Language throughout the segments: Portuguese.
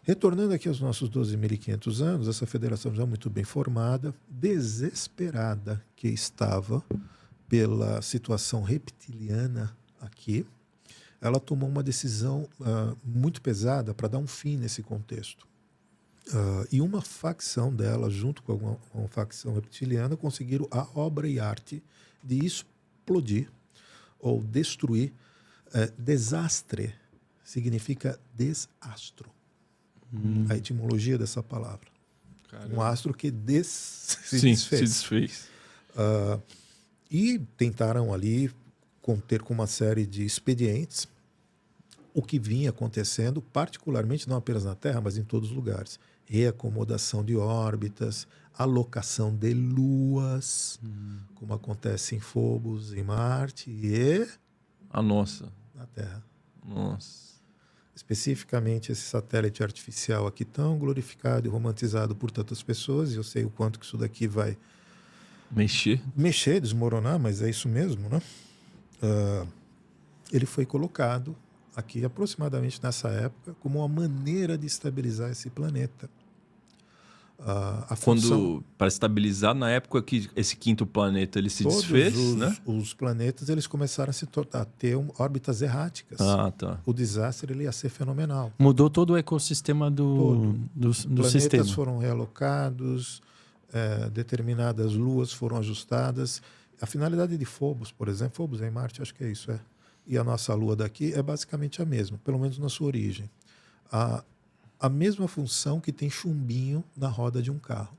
Retornando aqui aos nossos 12.500 anos, essa federação já muito bem formada, desesperada que estava pela situação reptiliana aqui, ela tomou uma decisão muito pesada para dar um fim nesse contexto. E uma facção dela, junto com uma facção reptiliana, conseguiram a obra e arte de explodir ou destruir. Desastre significa desastro. A etimologia dessa palavra. Caramba. Um astro que se desfez. E tentaram ali conter com uma série de expedientes o que vinha acontecendo, particularmente não apenas na Terra, mas em todos os lugares. Reacomodação de órbitas, alocação de luas, como acontece em Phobos, em Marte e na Terra. Nossa. Especificamente esse satélite artificial aqui tão glorificado e romantizado por tantas pessoas, e eu sei o quanto que isso daqui vai mexer, desmoronar, mas é isso mesmo, né? Ele foi colocado aqui aproximadamente nessa época como uma maneira de estabilizar esse planeta. Para estabilizar, na época que esse quinto planeta ele se desfez, né? Os planetas eles começaram a ter órbitas erráticas. Tá. O desastre ele ia ser fenomenal. Mudou todo o ecossistema do planetas sistema. Foram realocados, determinadas luas foram ajustadas. A finalidade de Phobos, por exemplo, Phobos é em Marte, acho que é isso, e a nossa lua daqui é basicamente a mesma, pelo menos na sua origem. A mesma função que tem chumbinho na roda de um carro.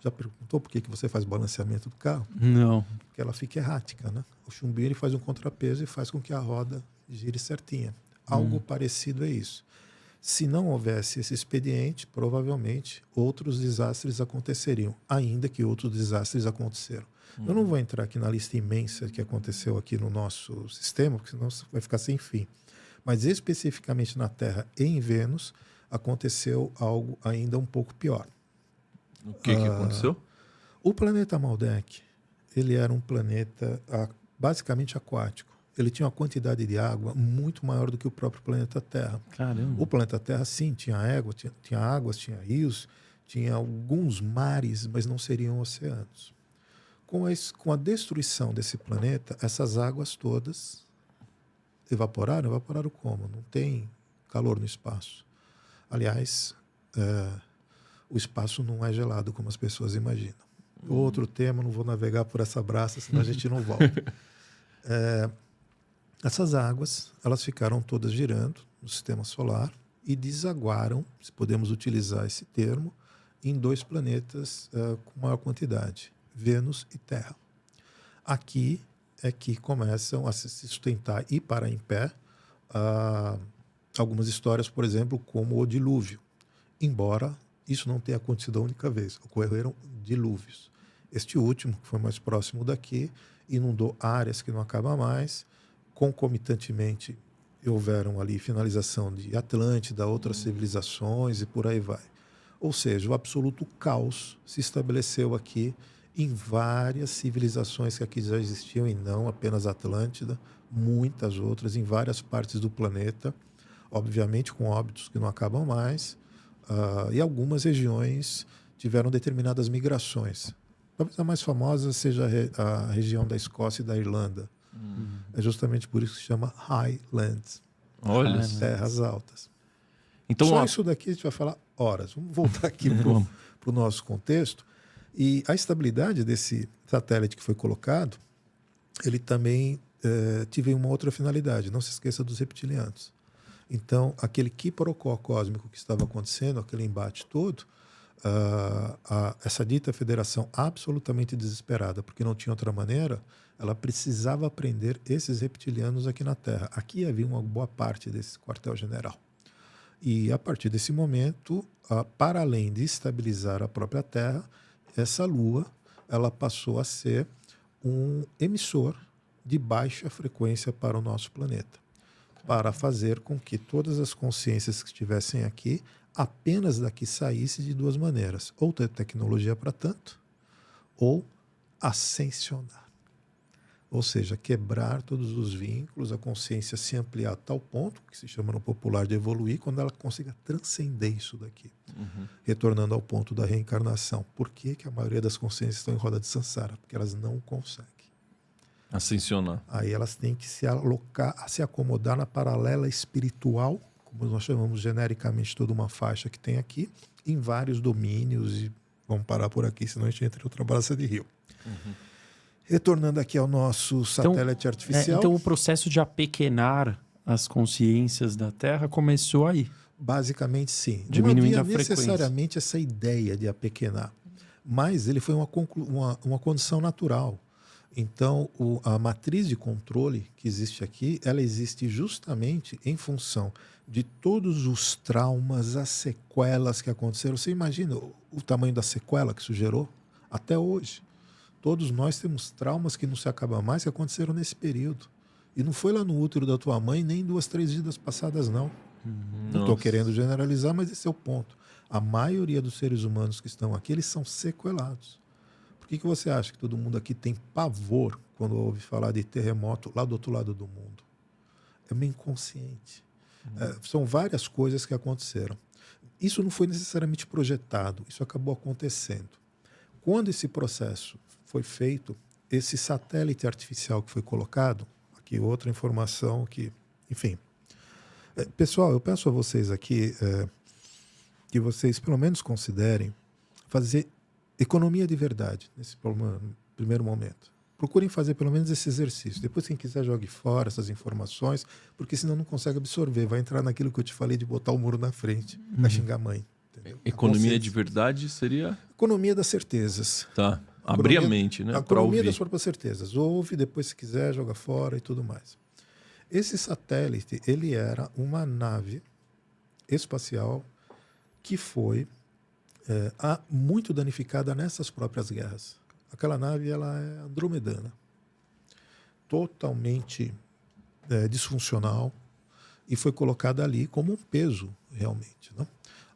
Já perguntou por que você faz balanceamento do carro? Não. Porque ela fica errática, né? O chumbinho ele faz um contrapeso e faz com que a roda gire certinha. Algo parecido é isso. Se não houvesse esse expediente, provavelmente outros desastres aconteceriam, ainda que outros desastres aconteceram. Eu não vou entrar aqui na lista imensa que aconteceu aqui no nosso sistema, porque senão vai ficar sem fim. Mas especificamente na Terra e em Vênus, aconteceu algo ainda um pouco pior. O que aconteceu? O planeta Maldek, ele era um planeta basicamente aquático. Ele tinha uma quantidade de água muito maior do que o próprio planeta Terra. Caramba. O planeta Terra, sim, tinha água, tinha águas, tinha rios, tinha alguns mares, mas não seriam oceanos. Com a destruição desse planeta, essas águas todas evaporaram como? Não tem calor no espaço. Aliás, o espaço não é gelado como as pessoas imaginam. Outro tema, não vou navegar por essa braça, senão a gente não volta. Essas águas, elas ficaram todas girando no sistema solar e desaguaram, se podemos utilizar esse termo, em dois planetas com maior quantidade, Vênus e Terra. Aqui é que começam a se sustentar e parar em pé algumas histórias, por exemplo, como o dilúvio. Embora isso não tenha acontecido a única vez, ocorreram dilúvios. Este último, que foi mais próximo daqui, inundou áreas que não acabam mais. Concomitantemente, houveram ali finalização de Atlântida, outras civilizações e por aí vai. Ou seja, o absoluto caos se estabeleceu aqui em várias civilizações que aqui já existiam e não apenas Atlântida, muitas outras em várias partes do planeta, obviamente com óbitos que não acabam mais, e algumas regiões tiveram determinadas migrações. Talvez a mais famosa seja a região da Escócia e da Irlanda. É justamente por isso que se chama Highlands. Olha, terras altas. Então, só isso daqui a gente vai falar horas. Vamos voltar aqui para o nosso contexto. E a estabilidade desse satélite que foi colocado, ele também teve uma outra finalidade. Não se esqueça dos reptilianos. Então, aquele quiprocó cósmico que estava acontecendo, aquele embate todo, essa dita federação absolutamente desesperada, porque não tinha outra maneira, ela precisava prender esses reptilianos aqui na Terra. Aqui havia uma boa parte desse quartel-general. E a partir desse momento, para além de estabilizar a própria Terra, essa Lua ela passou a ser um emissor de baixa frequência para o nosso planeta, para fazer com que todas as consciências que estivessem aqui apenas daqui saísse de duas maneiras: ou ter tecnologia para tanto, ou ascensionar. Ou seja, quebrar todos os vínculos, a consciência se ampliar a tal ponto, que se chama no popular de evoluir, quando ela consiga transcender isso daqui, retornando ao ponto da reencarnação. Por que que a maioria das consciências estão em roda de samsara? Porque elas não conseguem. Ascensionar. Aí elas têm que se alocar, se acomodar na paralela espiritual, como nós chamamos genericamente toda uma faixa que tem aqui, em vários domínios, e vamos parar por aqui, senão a gente entra em outra braça de rio. Retornando aqui ao nosso satélite artificial. Então o processo de apequenar as consciências da Terra começou aí. Basicamente, sim. Diminuindo não a havia frequência. necessariamente essa ideia de apequenar, mas ele foi uma condição natural. Então, a matriz de controle que existe aqui, ela existe justamente em função de todos os traumas, as sequelas que aconteceram. Você imagina o tamanho da sequela que isso gerou? Até hoje. Todos nós temos traumas que não se acabam mais, que aconteceram nesse período. E não foi lá no útero da tua mãe, nem 2, 3 vidas passadas, não. Não estou querendo generalizar, mas esse é o ponto. A maioria dos seres humanos que estão aqui, eles são sequelados. Por que você acha que todo mundo aqui tem pavor quando ouve falar de terremoto lá do outro lado do mundo? É meio inconsciente. São várias coisas que aconteceram. Isso não foi necessariamente projetado, isso acabou acontecendo. Quando esse processo foi feito, esse satélite artificial que foi colocado, aqui outra informação que, enfim. Pessoal, eu peço a vocês aqui que vocês pelo menos considerem fazer economia de verdade nesse primeiro momento. Procurem fazer pelo menos esse exercício. Depois, quem quiser, jogue fora essas informações, porque senão não consegue absorver. Vai entrar naquilo que eu te falei de botar o muro na frente, vai xingar a mãe. Entendeu? Economia de verdade seria? Economia das certezas. Tá. Abrir a mente, né? A economia das próprias certezas. Ouve, depois, se quiser, joga fora e tudo mais. Esse satélite, ele era uma nave espacial que foi muito danificada nessas próprias guerras. Aquela nave, ela é andromedana, totalmente disfuncional, e foi colocada ali como um peso, realmente. Não?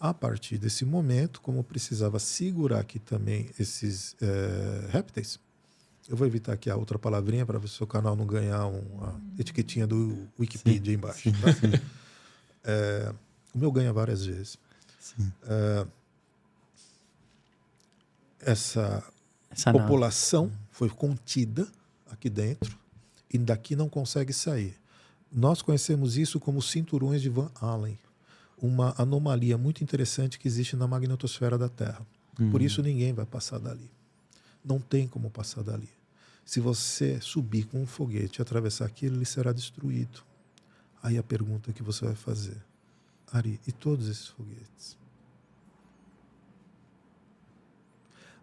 A partir desse momento, como precisava segurar aqui também esses répteis, eu vou evitar aqui a outra palavrinha para ver se o seu canal não ganhar uma etiquetinha do Wikipedia embaixo. Tá? O meu ganha várias vezes. Essa população foi contida aqui dentro e daqui não consegue sair. Nós conhecemos isso como cinturões de Van Allen, uma anomalia muito interessante que existe na magnetosfera da Terra. Por isso ninguém vai passar dali. Não tem como passar dali. Se você subir com um foguete e atravessar aquilo, ele será destruído. Aí a pergunta que você vai fazer: Ari, e todos esses foguetes?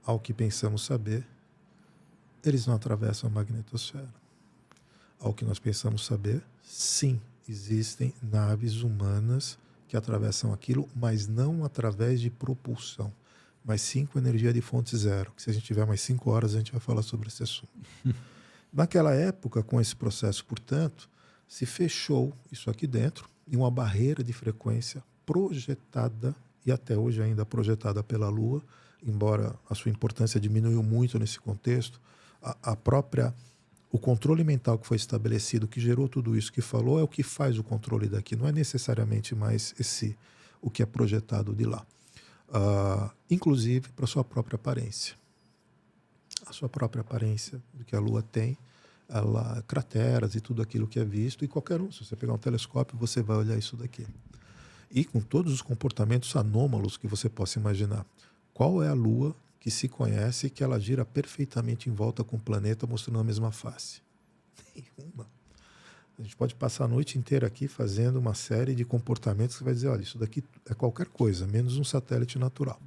Ao que pensamos saber, eles não atravessam a magnetosfera. Ao que nós pensamos saber, sim, existem naves humanas que atravessam aquilo, mas não através de propulsão, mas sim com energia de fonte zero, que se a gente tiver mais 5 horas, a gente vai falar sobre esse assunto. Naquela época, com esse processo, portanto, se fechou isso aqui dentro em uma barreira de frequência projetada, e até hoje ainda projetada pela Lua, embora a sua importância diminuiu muito nesse contexto, o controle mental que foi estabelecido, que gerou tudo isso que falou, é o que faz o controle daqui, não é necessariamente mais o que é projetado de lá. Inclusive para a sua própria aparência. A sua própria aparência do que a Lua tem, crateras e tudo aquilo que é visto, e qualquer um, se você pegar um telescópio, você vai olhar isso daqui. E com todos os comportamentos anômalos que você possa imaginar. Qual é a Lua que se conhece que ela gira perfeitamente em volta com o planeta mostrando a mesma face? Nenhuma. A gente pode passar a noite inteira aqui fazendo uma série de comportamentos que vai dizer, olha, isso daqui é qualquer coisa, menos um satélite natural.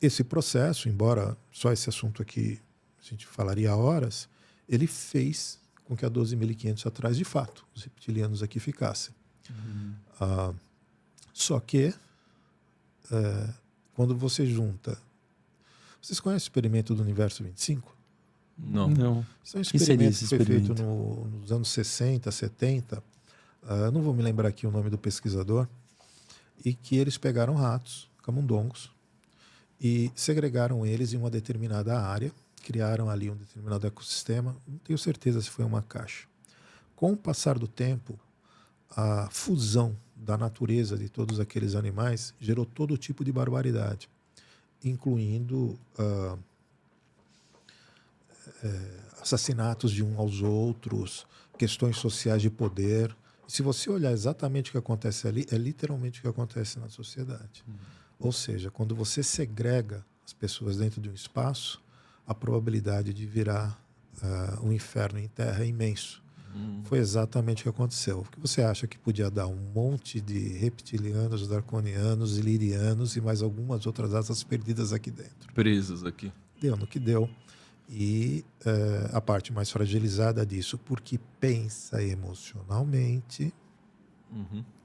Esse processo, embora só esse assunto aqui a gente falaria há horas, ele fez com que há 12.500 atrás, de fato, os reptilianos aqui ficassem. Só que quando você junta... Vocês conhecem o experimento do universo 25? Não. Isso é um experimento que foi feito nos anos 60, 70. Não vou me lembrar aqui o nome do pesquisador. E que eles pegaram ratos, camundongos, e segregaram eles em uma determinada área, criaram ali um determinado ecossistema. Não tenho certeza se foi uma caixa. Com o passar do tempo, a fusão da natureza de todos aqueles animais gerou todo tipo de barbaridade, incluindo assassinatos de uns aos outros, questões sociais de poder. Se você olhar exatamente o que acontece ali, é literalmente o que acontece na sociedade. Ou seja, quando você segrega as pessoas dentro de um espaço, a probabilidade de virar um inferno em terra é imenso. Foi exatamente o que aconteceu. O que você acha que podia dar? Um monte de reptilianos, draconianos, ilirianos e mais algumas outras raças perdidas aqui dentro. Presas aqui. Deu no que deu. E a parte mais fragilizada disso, porque pensa emocionalmente,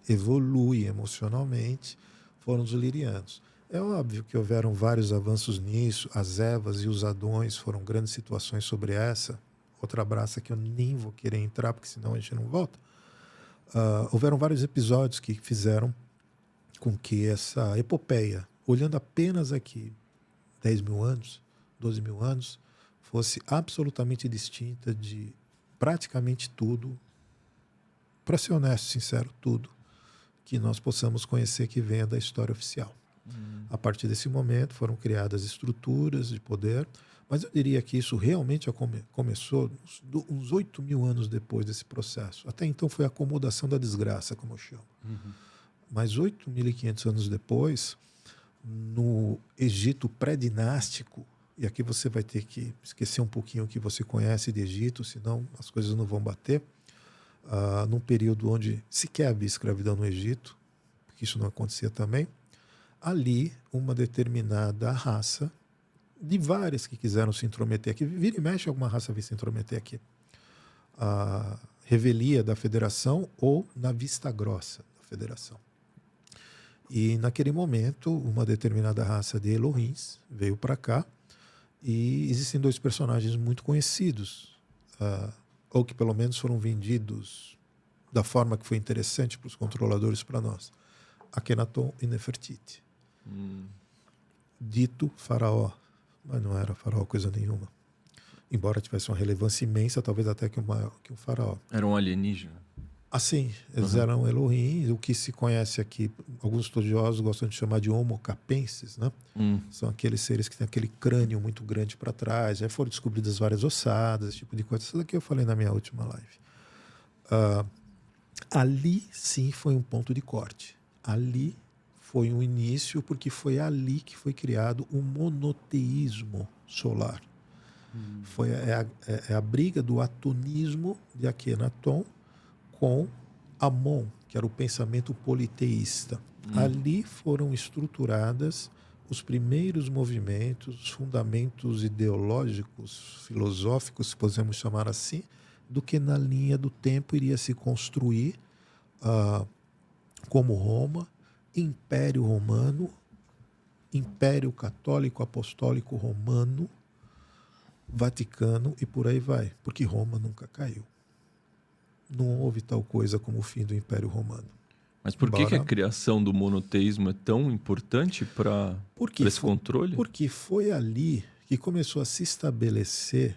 evolui emocionalmente, foram os ilirianos. É óbvio que houveram vários avanços nisso, as Evas e os Adões foram grandes situações sobre essa. Outra braça que eu nem vou querer entrar, porque senão a gente não volta. Houveram vários episódios que fizeram com que essa epopeia, olhando apenas aqui 10 mil anos, 12 mil anos, fosse absolutamente distinta de praticamente tudo, para ser honesto, sincero, tudo que nós possamos conhecer que venha da história oficial. A partir desse momento foram criadas estruturas de poder, mas eu diria que isso realmente começou uns 8 mil anos depois desse processo. Até então foi a acomodação da desgraça, como eu chamo. Mas 8.500 anos depois, no Egito pré-dinástico, e aqui você vai ter que esquecer um pouquinho o que você conhece de Egito, senão as coisas não vão bater, num período onde sequer havia escravidão no Egito, porque isso não acontecia também, ali uma determinada raça, de várias que quiseram se intrometer aqui, vira e mexe alguma raça vir se intrometer aqui, a revelia da federação ou na vista grossa da federação. E naquele momento, uma determinada raça de Elohims veio para cá e existem dois personagens muito conhecidos, ou que pelo menos foram vendidos da forma que foi interessante para os controladores, para nós. Akhenaton e Nefertiti. Dito faraó, mas não era faraó coisa nenhuma. Embora tivesse uma relevância imensa, talvez até que um faraó. Era um alienígena. Assim, eles eram Elohim, o que se conhece aqui, alguns estudiosos gostam de chamar de Homo capenses, né? São aqueles seres que têm aquele crânio muito grande para trás, já foram descobridas várias ossadas, esse tipo de coisa. Isso daqui eu falei na minha última live. Ali sim foi um ponto de corte. Ali foi um início, porque foi ali que foi criado o monoteísmo solar. É a briga do atonismo de Akhenaton com Amon, que era o pensamento politeísta. Ali foram estruturadas os primeiros movimentos, os fundamentos ideológicos, filosóficos, se podemos chamar assim, do que na linha do tempo iria se construir como Roma, Império Romano, Império Católico Apostólico Romano, Vaticano e por aí vai, porque Roma nunca caiu. Não houve tal coisa como o fim do Império Romano. Mas por que a criação do monoteísmo é tão importante para esse controle? Porque foi ali que começou a se estabelecer,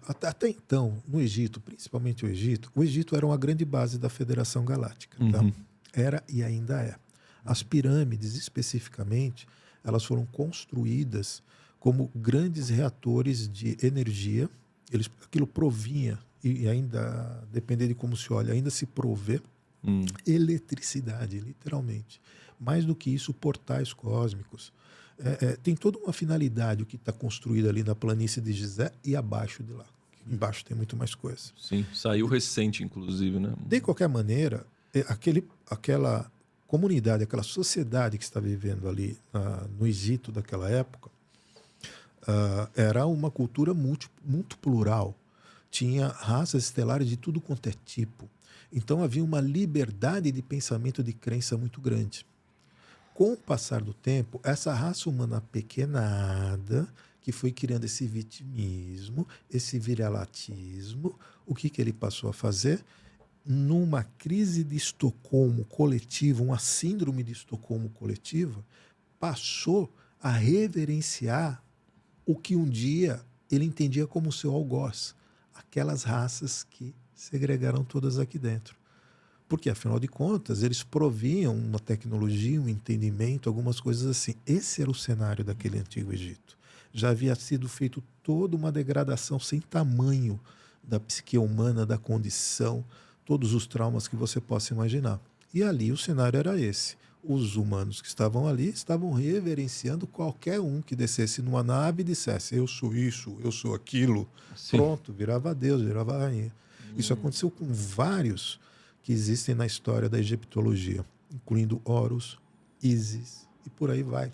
até então, no Egito, principalmente o Egito era uma grande base da Federação Galáctica. Tá? Era e ainda é. As pirâmides, especificamente, elas foram construídas como grandes reatores de energia. Aquilo provinha, e ainda, dependendo de como se olha, ainda se provê eletricidade, literalmente. Mais do que isso, portais cósmicos. Tem toda uma finalidade o que está construído ali na planície de Gizé e abaixo de lá. Embaixo tem muito mais coisa. Sim, saiu recente, inclusive, né? De qualquer maneira, aquela comunidade, aquela sociedade que está vivendo ali no Egito daquela época, era uma cultura muito plural. Tinha raças estelares de tudo quanto é tipo. Então havia uma liberdade de pensamento, de crença muito grande. Com o passar do tempo, essa raça humana pequenada, que foi criando esse vitimismo, esse viralatismo, o que ele passou a fazer? Numa crise de Estocolmo coletiva, uma síndrome de Estocolmo coletiva, passou a reverenciar o que um dia ele entendia como o seu algoz, aquelas raças que segregaram todas aqui dentro. Porque, afinal de contas, eles proviam uma tecnologia, um entendimento, algumas coisas assim. Esse era o cenário daquele antigo Egito. Já havia sido feito toda uma degradação sem tamanho da psique humana, da condição, todos os traumas que você possa imaginar. E ali o cenário era esse. Os humanos que estavam ali estavam reverenciando qualquer um que descesse numa nave e dissesse: eu sou isso, eu sou aquilo. Sim. Pronto, virava Deus, virava rainha. Isso aconteceu com vários que existem na história da egiptologia, incluindo Horus, Ísis e por aí vai.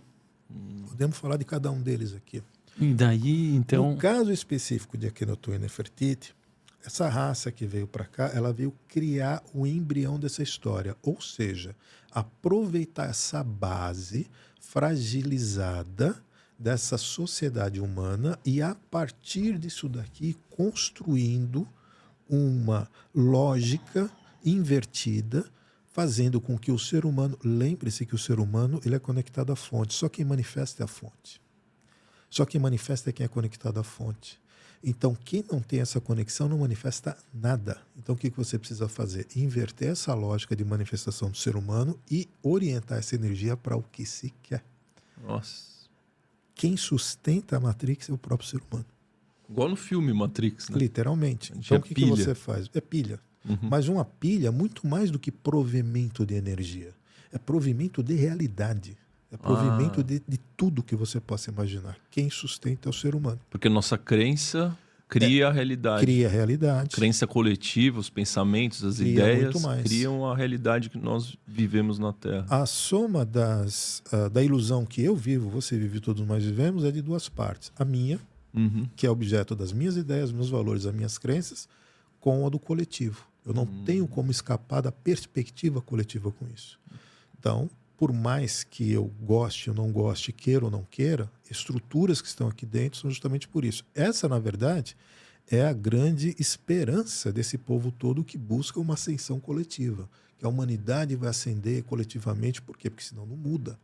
Podemos falar de cada um deles aqui. E daí, então... No caso específico de Akhenaton e Nefertiti, essa raça que veio para cá, ela veio criar o embrião dessa história, ou seja, aproveitar essa base fragilizada dessa sociedade humana e, a partir disso daqui, construindo uma lógica invertida, fazendo com que o ser humano, lembre-se que o ser humano ele é conectado à fonte, só quem manifesta é a fonte. Só quem manifesta é quem é conectado à fonte. Então, quem não tem essa conexão não manifesta nada. Então, o que você precisa fazer? Inverter essa lógica de manifestação do ser humano e orientar essa energia para o que se quer. Nossa. Quem sustenta a Matrix é o próprio ser humano. Igual no filme Matrix, né? Literalmente. Então, o que você faz? É pilha. Uhum. Mas uma pilha é muito mais do que provimento de energia. É provimento de realidade. É provimento de tudo que você possa imaginar. Quem sustenta é o ser humano. Porque nossa crença cria a realidade. Cria a realidade. Crença coletiva, os pensamentos, as Cria ideias muito mais. criam a realidade que nós vivemos na Terra. A soma da ilusão que eu vivo, você vive e todos nós vivemos, é de duas partes. A minha, que é objeto das minhas ideias, meus valores, as minhas crenças, com a do coletivo. Eu não tenho como escapar da perspectiva coletiva com isso. Então, por mais que eu goste ou não goste, queira ou não queira, estruturas que estão aqui dentro são justamente por isso. Essa, na verdade, é a grande esperança desse povo todo que busca uma ascensão coletiva. Que a humanidade vai ascender coletivamente, por quê? Porque senão não muda.